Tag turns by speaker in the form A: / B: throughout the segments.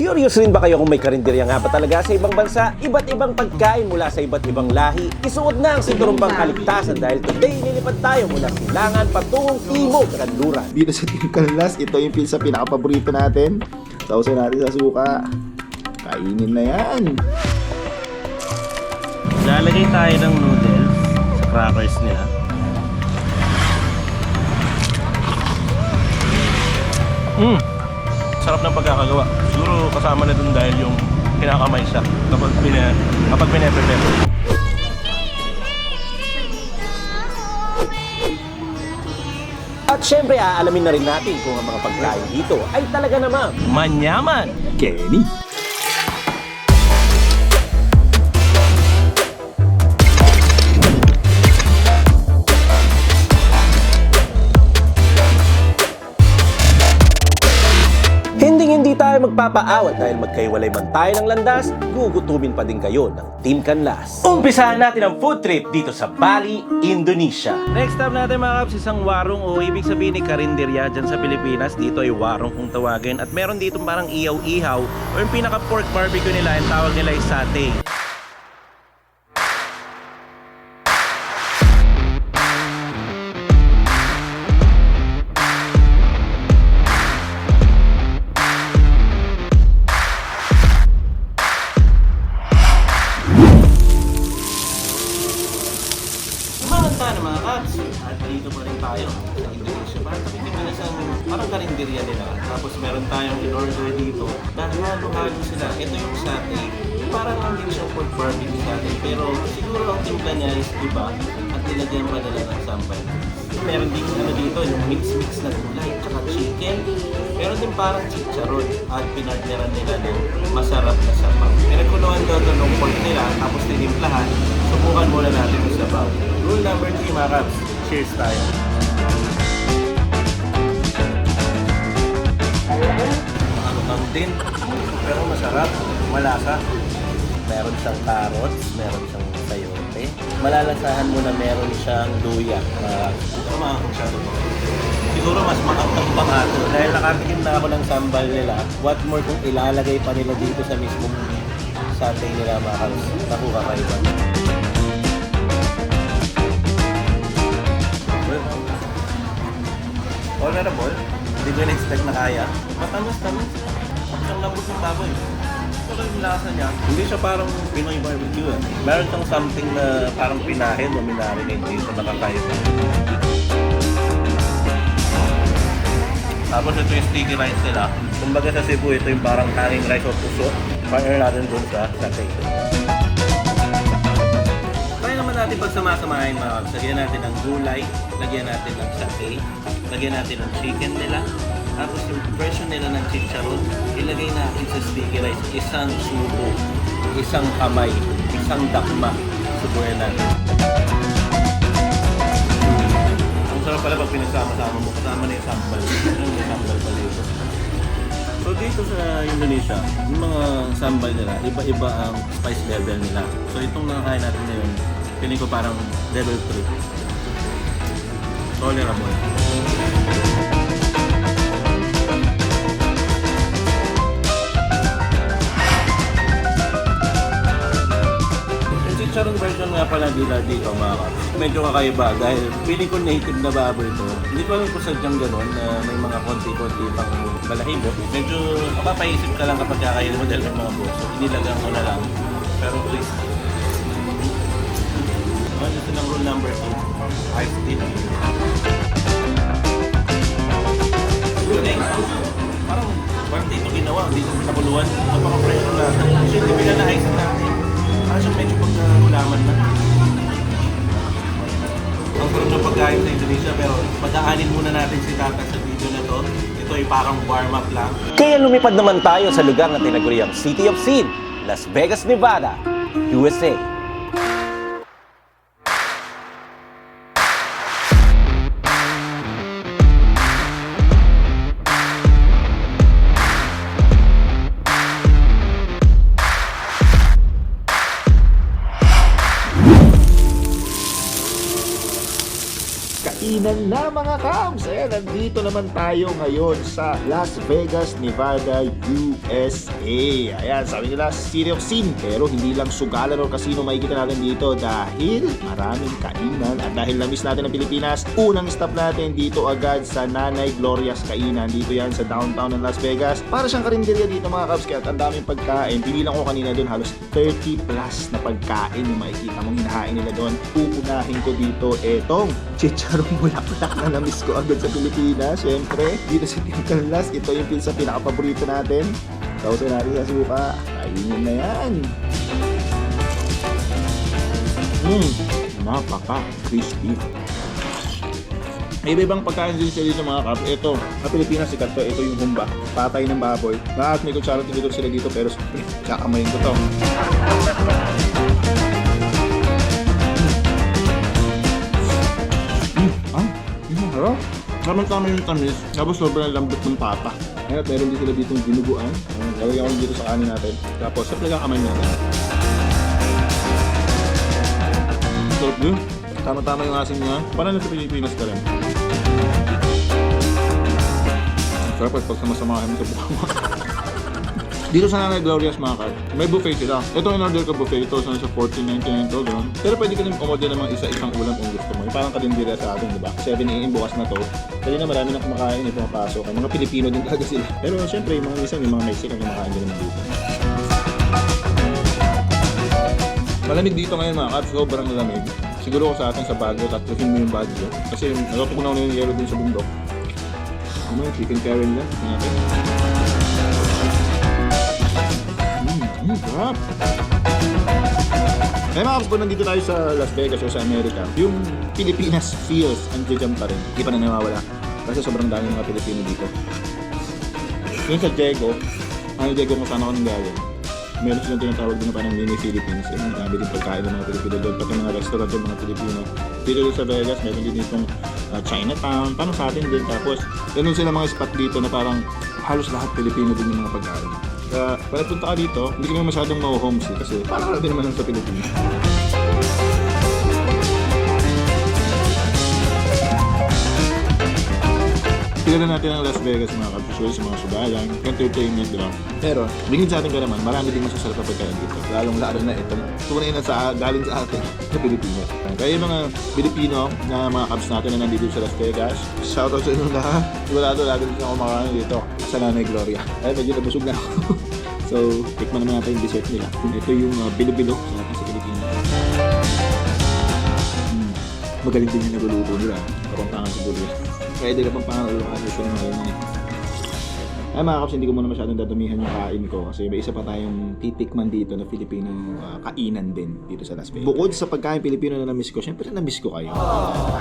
A: Curious rin ba kayo kung may karinderya nga ba talaga sa ibang bansa? Iba't ibang pagkain mula sa iba't ibang lahi. Isuot na ang sinturong pangkaligtasan dahil today nilipad tayo mula Silangan patungong Timog Kanluran.
B: Dito sa Team Canlas, ito yung pizza pinaka-paborito natin. Sausaw natin sa suka. Kainin na yan.
C: Lalagay tayo ng noodles sa crackers nila. Sarap ng pagkakagawa. Siguro kasama na dun dahil yung kinakamay siya kapag pinaprepare.
A: At syempre aalamin na rin natin kung ang mga pagkain dito ay talaga namang
C: Manyaman!
B: Kenny.
A: Hindi tayo magpapaawat dahil magkaiwalay man tayo ng landas, gugutumin pa din kayo ng Team Canlas. Umpisahan natin ang food trip dito sa Bali, Indonesia.
C: Next stop natin mga kaps, isang warung o ibig sabihin ni karinderya dyan sa Pilipinas. Dito ay warung kung tawagin. At meron dito parang ihaw-ihaw o yung pinaka pork barbecue nila, yung tawag nila ay satay. Mga kaps, at dito pa rin tayo sa Indonesia. Parang karinderya nila. Tapos meron tayong in-order dito na halo-halo sila. Ito yung satay. Parang hindi siya pork barbecue satay. Pero siguro ang timpla niya is iba at nilagyan pa nila ng sambal. Meron din dito yung mix-mix na gulay at chicken. Meron din parang chicharon at pinartneran nila ng masarap na sabaw. Pinagkuluan daw ito ng pork nila tapos tinimplahan. Subukan muna natin yung sabaw. Rule number 3 mga kaps, cheers tayo. Ano lang din, pero masarap, malasa. Meron siyang carrots, meron siyang sayote. Malalasahan mo na meron siyang luya. Kumakakong siya doon. Siguro mas makakang pangato. Dahil nakatikim na ako ng sambal nila, what more kung ilalagay pa nila dito sa mismong satay nila mga kaps. Naku, kakaiba. Honorable, hindi ko in-expect na kaya. Matamis-tamis. Ang lambot ng baboy. Pero yung lasa niya, hindi siya parang Pinoy barbecue. Meron siyang something na parang pinahin o minarinate dito na kakaiba. Tapos ito yung sticky rice nila. Kumbaga sa Cebu, ito yung parang hanging rice o puso. Partner natin dun sa satay. Kaya naman natin pagsama-samahin mga kaps. Lagyan natin ng gulay, lagyan natin ng satay, lagyan natin ng chicken nila. Tapos yung version nila ng chicharon, ilagay natin sa sticky rice. Isang subo, isang kamay, isang dakma. Subuhin natin. Ang sarap pala pag pinagsama-sama mo, kasama na yung sambal. Yung sambal pa dito. So dito sa Indonesia, yung mga sambal nila, iba-iba ang spice level nila. So itong nakakain natin ngayon, feeling ko parang level 3. Tolerable. Yung chicharon version nga pala nila dito mga kaps, medyo kakaiba dahil feeling ko native na baboy ito. Hindi ko alam kung sadyang gano'n na may mga konti-konti pang balahibo. Medyo mapapaisip ka lang kapag kakain mo dahil may mga buso. Inilagang mo na lang. Pero crispy. Ito ng rule number 2. Iced tea lang. Okay. Parang dito ginawa. Dito pinakuluan. Napaka-fresh na lahat. Kasi hindi pinana-ice natin. Parang siya medyo pagkagulaman na. Ang sarap ng pagkain sa Indonesia pero padaanin muna natin si Tata sa video na to. Ito ay parang warm-up lang.
A: Kaya lumipad naman tayo sa lugar na tinaguriang City of Sin, Las Vegas, Nevada, USA.
B: kainan na mga Cubs. Ayan, nandito naman tayo ngayon sa Las Vegas, Nevada, USA. Ayan, sabi nila City of Sin. Pero hindi lang sugalan o casino makikita natin dito dahil maraming kainan. At dahil na-miss natin ang Pilipinas, unang stop natin dito agad sa Nanay Gloria's Kainan. Dito yan sa downtown ng Las Vegas. Para siyang karinderya dito mga Cubs, kaya ang daming pagkain. Pinilang ko kanina doon halos 30 plus na pagkain yung makikita mong hinahain nila doon. Uunahin ko dito etong chicharong bulaklak na na-miss ko agad sa Pilipinas. Siyempre, dito sa Tintalas, ito yung pizza pinaka-paborito natin. Sausaw natin sa suka. Kainin na yan. Napaka-crispy. May iba-ibang pagkain din sila dito mga Cubs. Ito, sa Pilipinas sikat to. Ito yung humba. Patay ng baboy. Lahat may kutsara dito sila dito pero kakamayin ko to. Harap. Tama-tama yung tamis. Tapos sobrang lambot ng pata. Ngayon, meron din sila dito yung dinuguan. Lagyan ko dito sa kanin natin. Tapos, sa talagang kamay natin. Sarap din. Tama-tama yung asin niya. Parang nasa Pilipinas ka rin. Sarap pag sama-samahan mo sa buka mo. Dito sa Nanay Gloria's mga Cubs, may buffet sila. Ito yung in-order ko buffet. Ito sa $14.99 to, gano'n. Pero pwede ka rin umorder ng mga isa-isang ulam kung gusto mo. Yung parang karinderya sa atin, di ba? 7 AM bukas na to. Kasi na marami na kumakain, yung pumapasok. Mga Pilipino din talaga sila. Pero syempre, yung mga minsan, yung mga Mexican yung kumakain din naman dito. Malamig dito ngayon mga Cubs, sobrang malamig. Siguro ko sa atin sa Baguio, tatluhin mo yung Baguio. Kasi nagatukunaw na yung yellow din sa bundok. Ano yung chicken curry nila? Natin. Sarap! Kaya mga Cubs, kung nandito tayo sa Las Vegas o sa Amerika, yung Pilipinas feels andiyan pa rin. Hindi pa na nawawala. Kasi sobrang dami mga Pilipino dito. Yung sa Diego, ang Diego kung saan ako nang gawin. Meron silang tinatawag din na parang mini Philippines. Yung dami din pagkain ng mga Pilipino doon. Pati mga restaurant din mga Pilipino. Dito sa Vegas, meron din itong Chinatown. Paano sa atin din. Tapos, ganun sila mga spot dito na parang halos lahat Pilipino din yung mga pagkain. Kaya, pag punta ka dito, hindi ka naman masyadong ma-homesick kasi parang din naman lang sa Pilipinas. Kilala natin ang Las Vegas mga Cubs, sa mga subalan, entertainment, di ba? Pero, bingin sa atin ka naman, marami din masasarap na pagkain dito. Lalong-lalo na ito. Tunay na galing sa atin sa Pilipinas. Kaya yung mga Pilipino na mga Cubs natin na nandito sa Las Vegas, shoutout sa inyo lahat. Sigurado lagi din ako makakain dito sa Nanay Gloria. Ay, medyo nabusog na ako. So, tikman naman natin yung dessert nila. Ito yung bilo-bilo sa atin sa Pilipinas. Magaling din yung nagluluto nila. Kapampangan siguro yun. Kaya di ka pang pangaluhan ito na ngayon eh. Ay mga Cubs, hindi ko muna masyadong dadamihan yung kain ko kasi may isa pa tayong titikman dito na Filipino kainan din dito sa Las Vegas. Bukod sa pagkain Pilipino na na-miss ko, syempre na-miss ko kayo.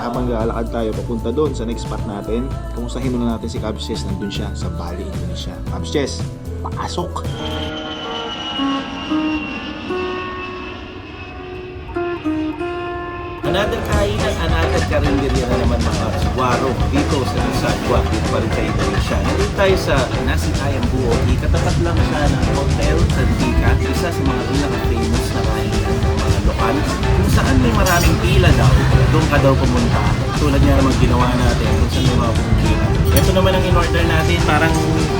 B: Habang lalakad tayo papunta doon sa next spot natin, kumustahin muna natin si Cubs Chess. Nandun siya sa Bali, Indonesia. Cubs Chess, pasok!
C: Another kainan, another karinderya na naman mga Guaro dito sa Sagwa, dito pa rin sa Indonesia. Nandito tayo sa Nasi Ayam Buogi, katapat lang siya ng Hotel Santika, isa sa mga pinaka-famous na kainan ng mga lokal, kung saan may maraming pila daw, doon ka daw pumunta. Tulad nga naman ginawa natin kung saan may mga pumipila. Ito naman ang in-order natin, parang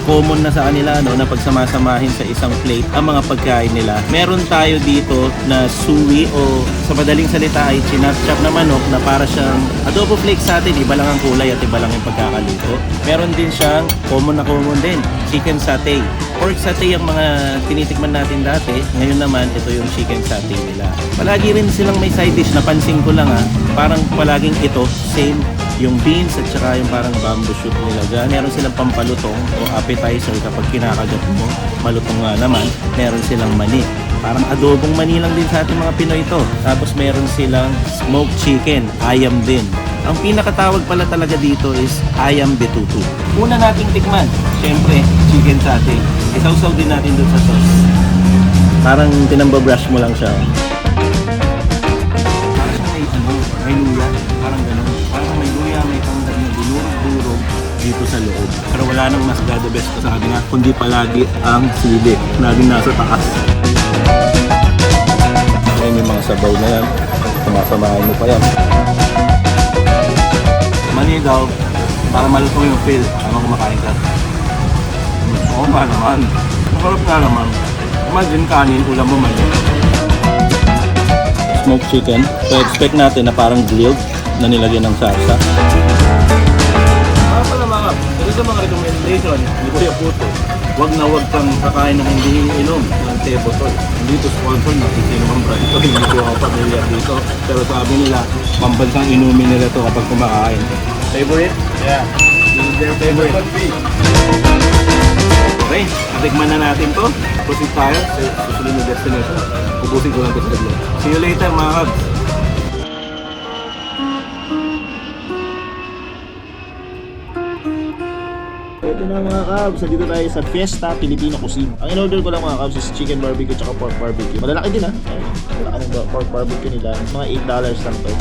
C: common na sa kanila no, na pagsamasamahin sa isang plate ang mga pagkain nila. Meron tayo dito na suwi o sa madaling salita ay chinap-chap na manok na para siyang adobo flake sa atin. Iba lang ang kulay at iba lang yung pagkakaluto. Meron din siyang common na common din, chicken satay. Pork satay ang mga tinitikman natin dati. Ngayon naman, ito yung chicken satay nila. Palagi rin silang may side dish, napansin ko lang parang palaging ito, same yung beans at saka yung parang bamboo shoot nila dyan. Meron silang pampalutong o appetizer kapag kinakagat mo. Malutong nga naman. Meron silang mani. Parang adobong mani lang din sa ating mga Pinoy ito. Tapos meron silang smoked chicken. Ayam din. Ang pinakatawag pala talaga dito is ayam betutu. Una nating tikman, syempre, chicken satay. Isawsaw din natin doon sa sauce. Parang tinambabrush mo lang siya. Parang may luya. Parang ganun. Parang may luya, may tangdag na dinurog-durog dito sa loob. Pero wala nang mas the best pa sa kanila, kundi palagi ang sili. Laging nasa taas. Ayan yung mga sabaw na yan. Sumasamahan mo pa yan. Manigaw, para malutong yung feel habang kumakain ka. Oo nga naman. Masarap nga naman. Imagine kanin, ulam mo mali. Smoked chicken. So expect natin na parang grilled na nilagyan ng salsa. Para pala mga, ito sa mga recommendation ni Kuya Puto, wag na wag kang kakain ng hindi inom ng tebotol. Hindi ito sponsor na sino mang brand ito. Hindi ko ako familiar dito. Pero sabi nila, pambansang inumin nila ito kapag kumakain. Favorite? Yeah. This is their favorite. Okay, natikman na natin to. Proceed tayo sa susunod na destination. Ubusin ko lang ito sa vlog. See you later mga kabs.
B: Ito na mga kabs, nandito tayo sa Fiesta Filipino Cuisine. Ang in-order ko lang mga kabs is chicken barbecue at pork barbecue. Malalaki din ha. Malaki ng pork barbecue nila. Mga $8 lang to.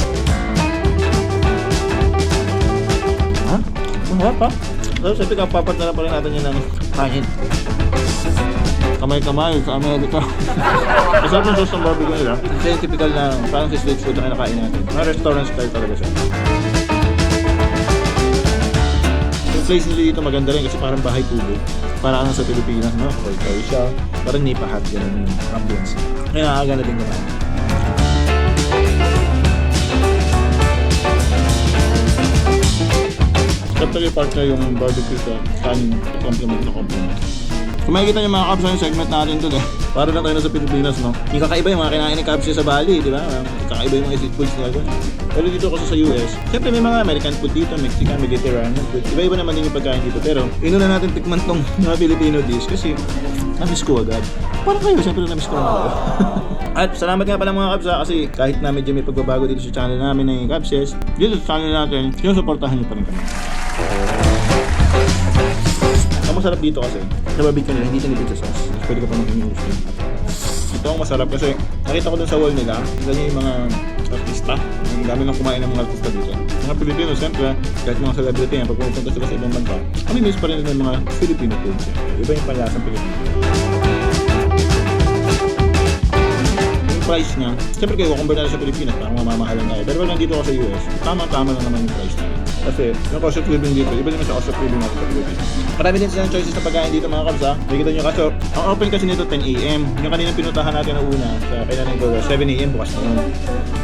B: Ha? Mahal pa? So, siyempre kapapat na lang pa rin natin yun ng kanin. Kamay-kamay sa Amerika. Masarap ng sauce ng barbecue nila. Kasi yung typical na parang sa street food na kinakain natin. Mga restaurant style talaga siya. Yung place nila dito maganda rin kasi parang bahay kubo. Parang sa Pilipinas, no? Toy siya. Parang nipahat ganun yung ambience. Kaya nakakagana din naman. Siyempre yung partner yung barbecue sa kanin compliment na compliment. Kung makikita niyo mga kabs yung segment natin today, para lang tayo na sa Pilipinas, no? Yung kakaiba yung mga kinain ni kabs sa Bali, di ba? Kakaiba yung mga street foods nila doon. Pero dito kasi sa US, siyempre may mga American food dito, Mexican, Mediterranean food. Iba-iba naman din yung pagkain dito. Pero inuna natin tikman tong mga Filipino dish kasi na-miss ko agad. Parang kayo, siyempre na-miss ko naman kayo. At salamat nga pala mga kabs kasi kahit na medyo may pagbabago dito sa channel namin ng Kabses, dito sa channel natin, yung supportahan niyo pa rin kami. Ang masarap dito kasi, sa barbecue nila, hindi tinipid sa sauce. Pwede ka pa mag-imus din. Ito ang masarap kasi nakita ko dun sa wall nila, ganyan yung mga artista. Ang dami nang kumain ng mga artista dito. Mga Pilipino, siyempre, kahit mga celebrity yan, pag pumunta sila sa ibang bansa, kami miss pa rin ng mga Filipino food. Iba yung panlasang Pilipino. Yung price niya, siyempre kayo, kung natin sa Pilipinas, parang mamamahalan na. Pero pag nandito ako sa US, tama-tama lang naman yung price niya. Kasi yung cost of living dito, iba naman sa cost of living natin sa Pilipinas. Marami din silang choices na pagkain dito mga kabs ha. Nakikita nyo kaso, ang open kasi nito 10 AM. Yung kanina pinuntahan natin na una sa kailangan ko 7 AM bukas na yun.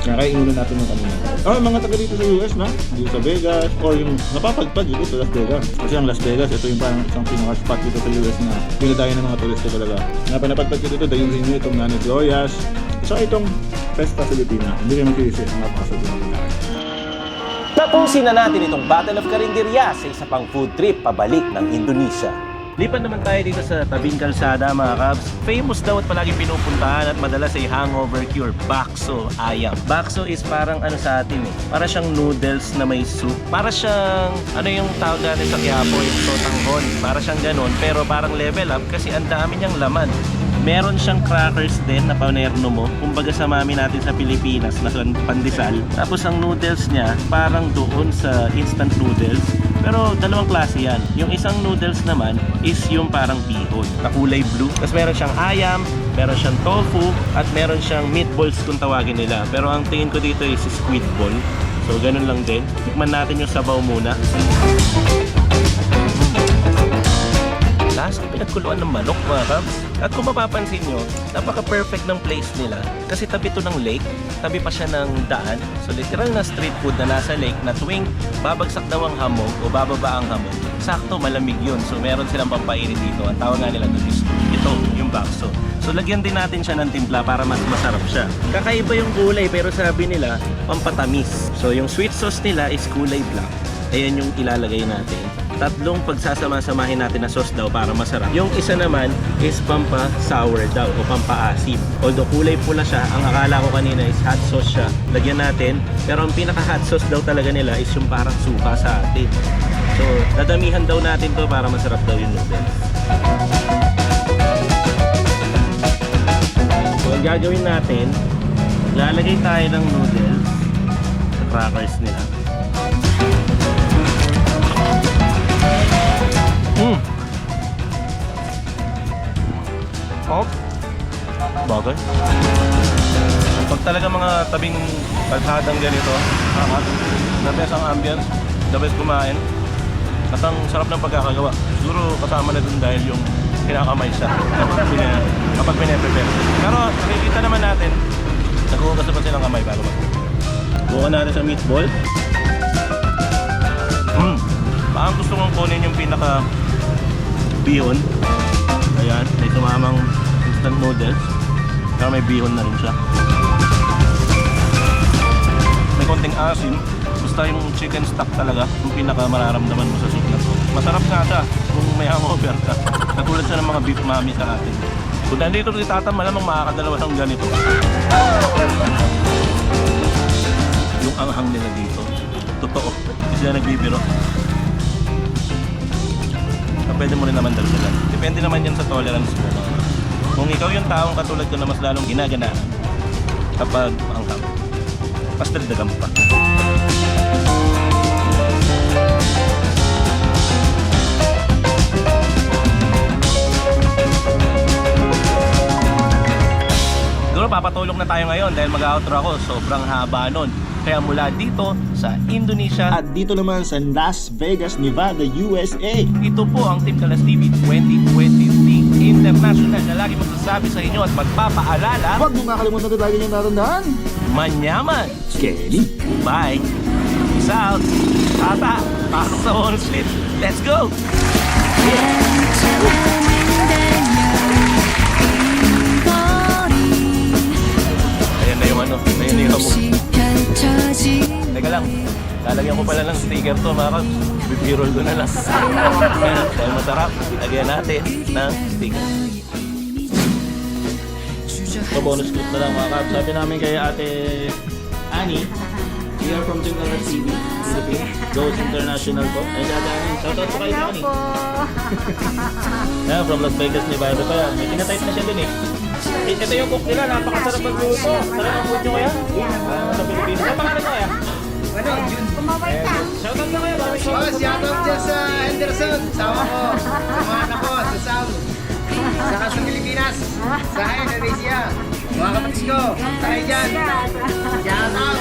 B: Kaya inunan natin yung kanina. Mga taga dito sa US na, dito sa Vegas, or yung napapadpad dito sa Las Vegas. Kasi ang Las Vegas, ito yung parang isang pinaka-spot dito sa US na pinadayo ng mga turista talaga. Napadpad ko dito, dayuhin nyo itong Nanay Glorias. So itong Fiesta Filipina, hindi kayo mag-iisip ang napakasal din natin.
A: Tapusin na natin itong Battle of Carinderia sa isa pang food trip pabalik ng Indonesia.
C: Lipat naman tayo dito sa tabing kalsada mga kabs. Famous daw at palaging pinupuntahan at madalas ay hangover cure, bakso ayam. Bakso is parang ano sa atin eh. Para siyang noodles na may soup. Para siyang ano yung tawag natin sa Quiapo, yung sotanghon. Para siyang ganon pero parang level up kasi ang dami niyang laman. Meron siyang crackers din na panerno mo. Kumbaga sa mami natin sa Pilipinas na pandesal. Tapos ang noodles niya parang doon sa instant noodles. Pero dalawang klase yan. Yung isang noodles naman is yung parang bihon na kulay blue. Tapos meron siyang ayam, meron siyang tofu, at meron siyang meatballs kung tawagin nila. Pero ang tingin ko dito is squid ball. So ganun lang din. Tikman natin yung sabaw muna. Last, pinagkuluan ng manok mga kabs. At kung mapapansin nyo, napaka-perfect ng place nila. Kasi tabi to ng lake, tabi pa siya ng daan. So literal na street food na nasa lake na tuwing babagsak daw ang hamog o bababa ang hamog, sakto malamig yun. So meron silang pampainit dito. Ang tawag nga nila doon is ito, yung bakso. So lagyan din natin siya ng timpla para mas masarap siya. Kakaiba yung kulay pero sabi nila pampatamis. So yung sweet sauce nila is kulay black. Ayan yung ilalagay natin. Tatlong pagsasama-samahin natin na sauce daw para masarap. Yung isa naman is pampa-sour daw o pampa-asim. Although kulay pula siya, ang akala ko kanina is hot sauce siya. Lagyan natin. Pero ang pinaka-hot sauce daw talaga nila is yung parang suka sa atin. So, dadamihan daw natin to para masarap daw yung noodles. So, ang gagawin natin, lalagay tayo ng noodles sa crackers nila. Bagay. Pag talaga mga tabing kalsadang ganito, the best ang ambience.
D: the best kumain. At ang sarap ng pagkakagawa. Siguro kasama na dun dahil yung kinakamay siya kapag pinaprepare. Pero nakikita naman natin, naghuhugas na pa silang kamay bago mag. Bukan natin sa meatball. Parang gusto kong kunin yung pinaka bihon. Ayan, may sumamang instant noodles. Pero may bihon na rin siya. May konting asim. Basta yung chicken stock talaga, yung pinaka mararamdaman mo sa soup na to. Masarap nga siya kung may hangover ka. Katulad siya ng mga beef mami sa atin. Kung nandito si Tata, malamang makakadalawa ng ganito. Yung anghang nila dito, totoo. Hindi sila nagbibiro. Pwede mo rin naman dalagan. Depende naman yan sa tolerance mo. Kung ikaw yung taong katulad ko na mas lalong ginaganaan kapag anghang, mas dagdagan pa. Siguro papatulog na tayo ngayon dahil mag-outro ako. Sobrang haba nun. Kaya mula dito sa Indonesia
B: At dito naman sa Las Vegas, Nevada, USA.
D: ito po ang Team Kalas TV 2023 International na lagi magsasabi sa inyo at magpapaalala,
B: Huwag mo makalimutan na lagi niyong natandaan.
D: manyaman!
B: Kelly.
D: Bye! Peace out! Tata, pasok sa bonus clip. Let's go! Ayan na yung ano, ayan na yung hamog. Teka lang, lalagyan ko pala ng sticker to mga kabs. Bibirol ko na lang. Dahil masarap, lagyan natin ng sticker. So bonus clip na lang mga kabs. Sabi namin kay Ate Annie, we are from Team Kalas TV, Philippines. Goes International po. Ay, Ate Annie, shoutout po kayo sa Annie. Yeah, from Las Vegas, Nevada pa yan. May tinatype na siya dun eh. Ito yung cook nila, napakasarap magluto. Sarap ang food nyo kaya? Sa Pilipinas. Ano pangalan nyo kaya?
E: Kumaway ka.
D: Shoutout na kaya, maraming
F: Oh, shoutout dyan sa Henderson, sama ko, sa mga anak ko, sa Sam, saka sa Pilipinas, sa Indonesia, mga kapatid ko, tayo dyan, shoutout!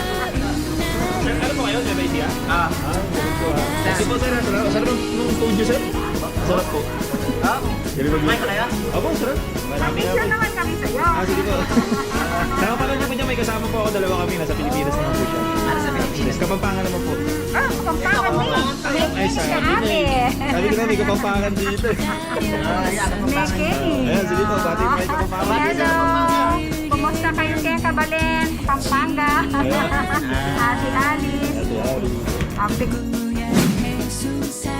D: Ano po kayo, Nevesia? Kasi po sir, sarap ng food nyo sir? Sarap po.
F: Kumain ka kaya?
D: Opo, sarap.
E: Picture naman kami sa'yo.
D: Sige po. Saka pala niyo po niya, may kasama po ako, dalawa kami, nasa Pilipinas naman po siya.
F: Ano sa Pilipinas?
D: Kapampangan naman po.
E: Ah, kapampangan mo.
D: Ay, sabi na eh. Sabi ko na, may kapampangan dito eh.
E: Meke.
D: Ayan, sige po, bati ko may kapampangan.
E: Hello. Kumusta kayo kaya Kabalen? Pampanga. Ate Alice. Apik.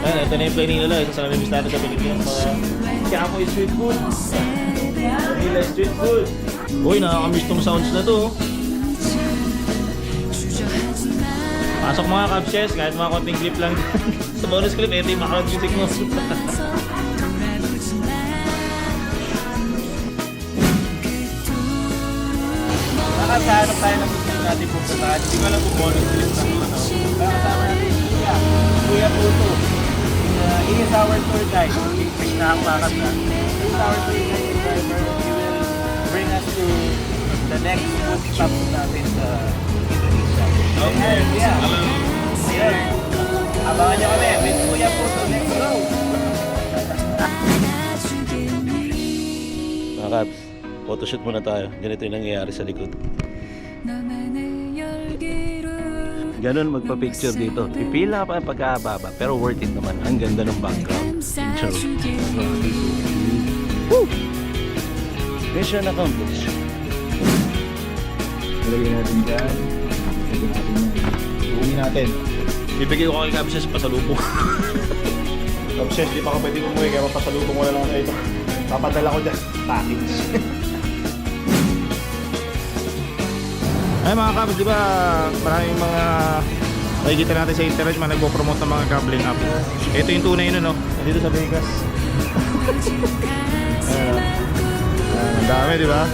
D: Ayan, ito na yung play nila. Isa sa namimiss natin sa Pilipinas. Mga Quiapo street food. Manila street food. Uy, nakakamiss tong sounds na to. Pasok mga kapshes, kahit mga konting clip lang. Sa bonus clip, ito yung background music mo. Nakasahanap tayo ng gusto natin pupuntahan. Hindi ko alam kung bonus clip ng ano. Kaya kasama natin si Kuya Tuto. He is our tour guide. Big na ang makat na. He is our tour guide and driver. He will bring us to the next food stop natin sa Indonesia. Okay. Yeah. Ayan. Abangan nyo kami with Kuya Tuto. Let's go! Mga Kabs, photoshoot muna tayo. Ganito yung nangyayari sa likod. Ganun magpa-picture dito. Pipila pa ang pagkababa, pero worth it naman. Ang ganda ng background. Intro. Woo! Mission accomplished.
B: Ilagay natin dyan. Ilagay natin yan. Iuwi natin.
D: Bibigay ko kay Kabses pasalubong.
B: Obsessed, di pa ka pwede umuwi kaya mapasalubong ko na lang ito. Papadala ko dyan. Package. Ay mga kabs, di ba maraming mga nakikita natin sa internet mga nagpo-promote ng mga gambling app. Ito yung tunay nun, no? Nandito sa Vegas. Ang dami, di ba?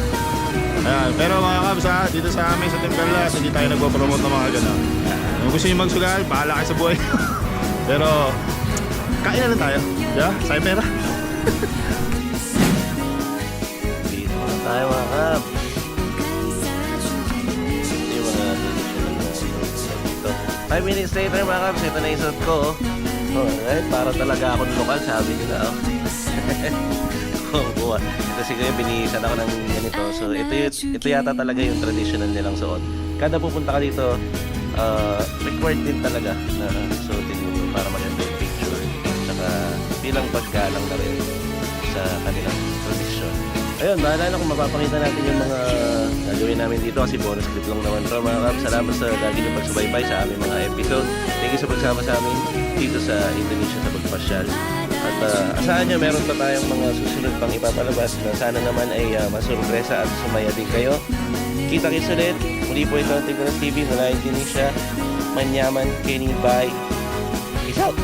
B: Ayan. Pero mga kabs, dito sa amin sa Team Kalas, hindi tayo nagpo-promote ng mga gano'n. Kung gusto nyo magsugal, bahala kayo sa buhay. Pero kain na lang tayo. Diba? Sayang pera.
D: Dito na tayo mga Kabs. Ito yung mga traditional na dito.
C: 5 minutes later mga kaps, ito na yung suot ko. Oh, right? Para talaga akong lokal, sabi nila. Oh. Ito siguro binihisan ako ng ganito. So ito yata talaga yung traditional nilang suot. Kada pupunta ka dito, required din talaga na suotin mo ito para maganda yung picture. Tsaka bilang paggalang na rin sa kanilang tradisyon. Ayun, maalala kung mapapakita natin yung mga gagawin namin dito kasi bonus clip lang naman ito mga kaps. Salamat sa lagi nyo pagsubaybay sa aming mga episode. Thank you sa pagsama sa amin dito sa Indonesia sa pagpasyal. At asahan nyo, meron pa tayong mga susunod pang ipapalabas na sana naman ay masurpresa at sumaya din kayo. Kita-kits ulit. Muli po ito ang Tignan TV mula Indonesia. Manyaman, Kenny, bye. Peace out!